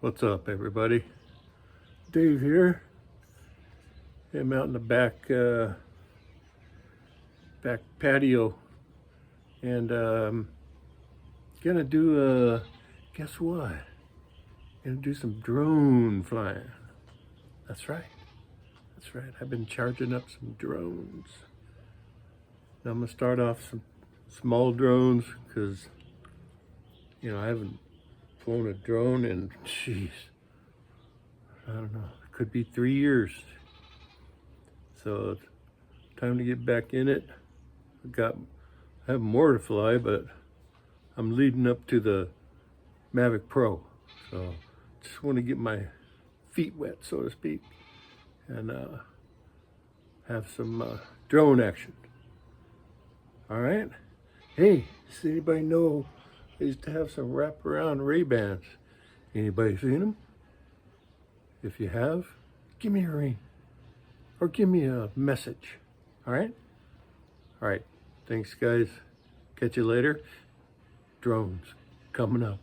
What's up, everybody? Dave here. I'm out in the back patio, and gonna do guess what? Gonna do some drone flying. That's right. That's right. I've been charging up some drones. Now I'm gonna start off some small drones because I haven't flown a drone in, jeez, I don't know, it could be 3 years. So it's time to get back in it. I have more to fly, but I'm leading up to the Mavic Pro. So just want to get my feet wet, so to speak, and have some drone action. All right. Hey, does anybody know I used to have some wraparound Ray-Bans? Anybody seen them? If you have, give me a ring or give me a message. All right? All right. Thanks, guys. Catch you later. Drones coming up.